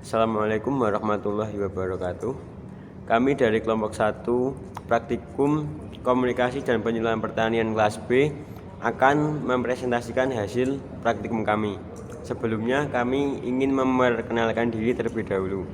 Assalamualaikum warahmatullahi wabarakatuh. Kami dari kelompok 1 Praktikum Komunikasi dan Penjualan Pertanian kelas B akan mempresentasikan hasil praktikum kami. Sebelumnya kami ingin memperkenalkan diri terlebih dahulu.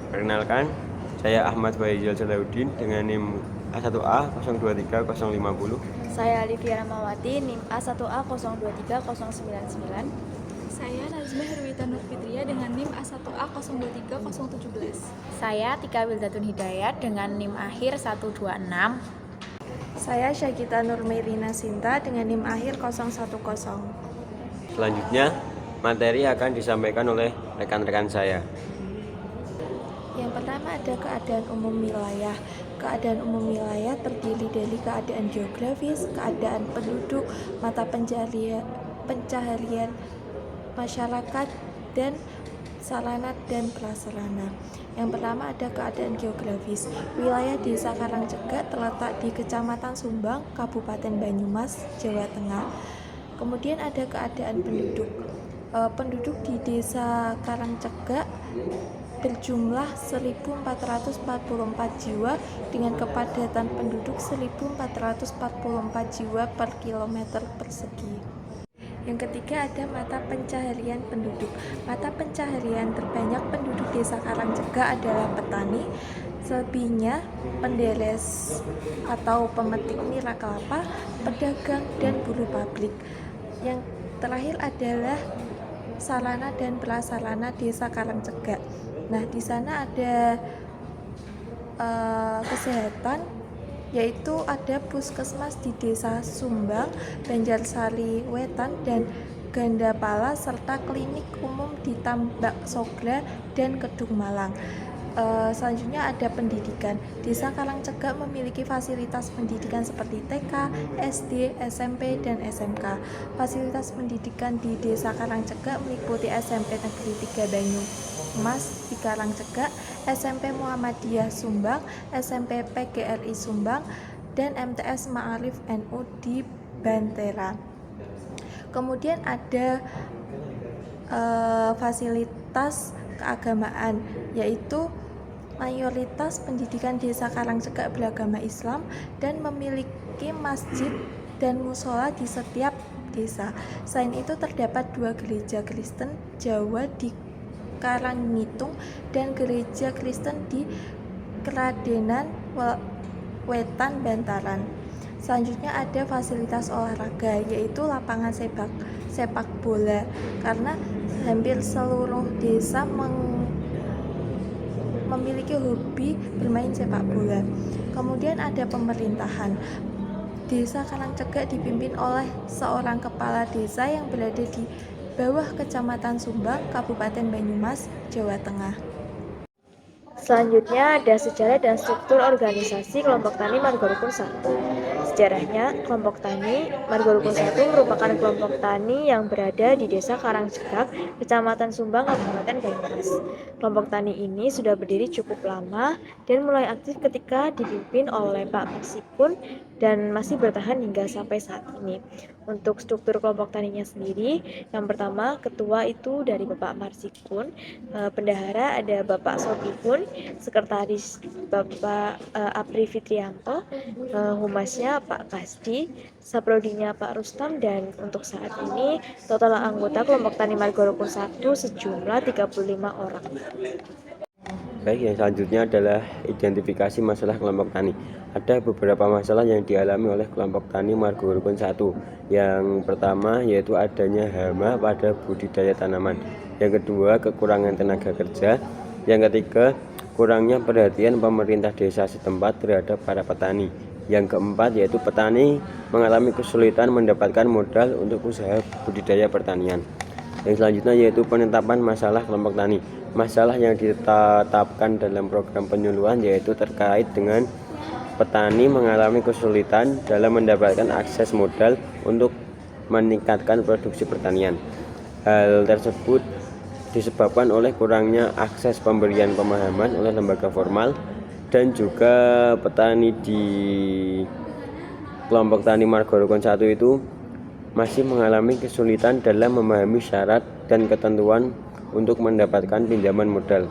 Perkenalkan, saya Ahmad Faizal Salahuddin dengan NIM A1A 023050. Saya Alivia Ramawati, NIM A1A 023099. Saya Nazma Herwita Nurfitria dengan NIM A1A 023017. Saya Tika Wildatun Hidayat dengan NIM akhir 126. Saya Syagita Nurmerina Sinta dengan NIM akhir 010. Selanjutnya, materi akan disampaikan oleh rekan-rekan saya. Yang pertama ada keadaan umum wilayah. Keadaan umum wilayah terdiri dari keadaan geografis, keadaan penduduk, mata pencaharian masyarakat, dan sarana dan prasarana. Yang pertama ada keadaan geografis. Wilayah Desa Karangcegak terletak di Kecamatan Sumbang, Kabupaten Banyumas, Jawa Tengah. Kemudian ada keadaan penduduk. Penduduk di Desa Karangcegak berjumlah 1.444 jiwa dengan kepadatan penduduk 1.444 jiwa per kilometer persegi. Yang ketiga ada mata pencaharian penduduk. Mata pencaharian terbanyak penduduk Desa Karangcegak adalah petani, selebihnya penderes atau pemetik nira kelapa, pedagang, dan buruh pabrik. Yang terakhir adalah sarana dan prasarana Desa Karangcegak. Nah, di sana ada kesehatan, yaitu ada puskesmas di Desa Sumbang, Banjarsari Wetan, dan Gandapala, serta klinik umum di Tambak Sogla dan Kedung Malang. Selanjutnya ada pendidikan. Desa Karangcegak memiliki fasilitas pendidikan seperti TK, SD, SMP, dan SMK. Fasilitas pendidikan di Desa Karangcegak meliputi SMP Negeri 3 Banyumas di Karangcegak, SMP Muhammadiyah Sumbang, SMP PGRI Sumbang, dan MTS Ma'arif NU di Bantera. Kemudian ada fasilitas keagamaan, yaitu mayoritas pendidikan Desa Karangcegak beragama Islam dan memiliki masjid dan musola di setiap desa. Selain itu terdapat 2 gereja Kristen Jawa di Karangnitung dan gereja Kristen di Kradenan Wetan, Bantaran. Selanjutnya ada fasilitas olahraga, yaitu lapangan sepak bola, karena hampir seluruh desa memiliki hobi bermain sepak bola. Kemudian ada pemerintahan. Desa Karangcegak dipimpin oleh seorang kepala desa yang berada di bawah Kecamatan Sumbang, Kabupaten Banyumas, Jawa Tengah. Selanjutnya ada sejarah dan struktur organisasi Kelompok Tani Marga Rukun 1. Sejarahnya, Kelompok Tani Marga Rukun 1 merupakan kelompok tani yang berada di Desa Karangcegak, Kecamatan Sumbang, Kabupaten Banyumas. Kelompok tani ini sudah berdiri cukup lama dan mulai aktif ketika dipimpin oleh Pak Marsikun dan masih bertahan hingga sampai saat ini. Untuk struktur kelompok taninya sendiri, yang pertama ketua itu dari Bapak Marsikun, bendahara ada Bapak Sopikun, sekretaris Bapak Apri Fitrianto, humasnya Pak Kasdi, saprodinya Pak Rustam, dan untuk saat ini total anggota kelompok tani Marga Rukun 1 sejumlah 35 orang. Baik, yang selanjutnya adalah identifikasi masalah kelompok tani. Ada beberapa masalah yang dialami oleh kelompok tani Marga Rukun 1. Yang pertama yaitu adanya hama pada budidaya tanaman. Yang kedua, kekurangan tenaga kerja. Yang ketiga, kurangnya perhatian pemerintah desa setempat terhadap para petani. Yang keempat yaitu petani mengalami kesulitan mendapatkan modal untuk usaha budidaya pertanian. Yang selanjutnya yaitu penetapan masalah kelompok tani. Masalah yang ditetapkan dalam program penyuluhan yaitu terkait dengan petani mengalami kesulitan dalam mendapatkan akses modal untuk meningkatkan produksi pertanian. Hal tersebut disebabkan oleh kurangnya akses pemberian pemahaman oleh lembaga formal, dan juga petani di kelompok tani Marga Rukun 1 itu masih mengalami kesulitan dalam memahami syarat dan ketentuan untuk mendapatkan pinjaman modal.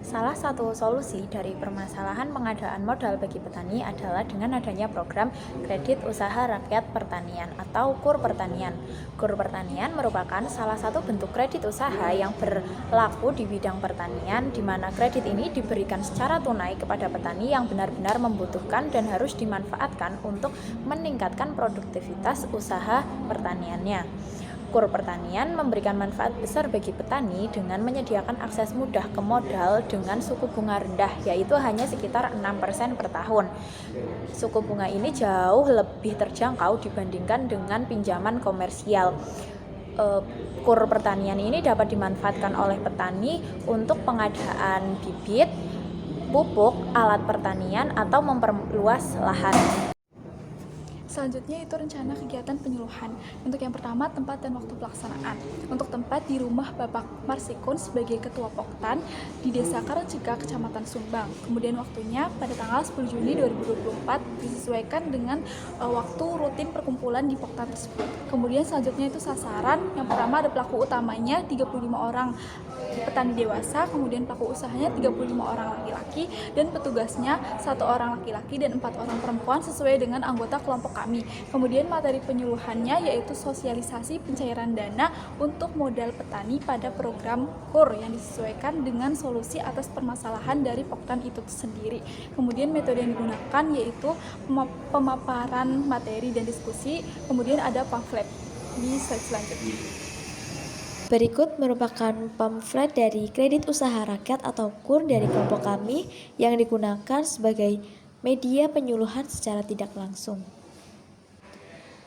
Salah satu solusi dari permasalahan pengadaan modal bagi petani adalah dengan adanya program Kredit Usaha Rakyat Pertanian atau KUR Pertanian. KUR Pertanian merupakan salah satu bentuk kredit usaha yang berlaku di bidang pertanian, di mana kredit ini diberikan secara tunai kepada petani yang benar-benar membutuhkan dan harus dimanfaatkan untuk meningkatkan produktivitas usaha pertaniannya. KUR Pertanian memberikan manfaat besar bagi petani dengan menyediakan akses mudah ke modal dengan suku bunga rendah, yaitu hanya sekitar 6% per tahun. Suku bunga ini jauh lebih terjangkau dibandingkan dengan pinjaman komersial. KUR Pertanian ini dapat dimanfaatkan oleh petani untuk pengadaan bibit, pupuk, alat pertanian, atau memperluas lahan. Selanjutnya itu rencana kegiatan penyuluhan. Untuk yang pertama, tempat dan waktu pelaksanaan. Untuk tempat di rumah Bapak Marsikun sebagai Ketua Poktan di Desa Karangjegak, Kecamatan Sumbang. Kemudian waktunya pada tanggal 10 Juni 2024 disesuaikan dengan waktu rutin perkumpulan di Poktan tersebut. Kemudian selanjutnya itu sasaran. Yang pertama ada pelaku utamanya 35 orang petani dewasa, kemudian pelaku usahanya 35 orang laki-laki, dan petugasnya 1 orang laki-laki dan 4 orang perempuan sesuai dengan anggota kelompok kami. Kemudian materi penyuluhannya yaitu sosialisasi pencairan dana untuk modal petani pada program KUR yang disesuaikan dengan solusi atas permasalahan dari Poktan itu sendiri. Kemudian metode yang digunakan yaitu pemaparan materi dan diskusi, kemudian ada pamflet di slide selanjutnya. Berikut merupakan pamflet dari Kredit Usaha Rakyat atau KUR dari kelompok kami yang digunakan sebagai media penyuluhan secara tidak langsung.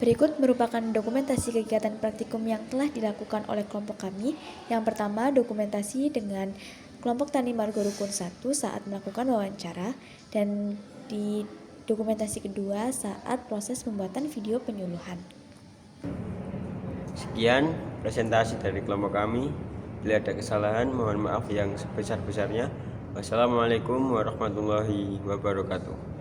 Berikut merupakan dokumentasi kegiatan praktikum yang telah dilakukan oleh kelompok kami. Yang pertama, dokumentasi dengan kelompok Tani Margo Rukun 1 saat melakukan wawancara, dan di dokumentasi kedua saat proses pembuatan video penyuluhan. Sekian presentasi dari kelompok kami. Bila ada kesalahan, mohon maaf yang sebesar-besarnya. Wassalamualaikum warahmatullahi wabarakatuh.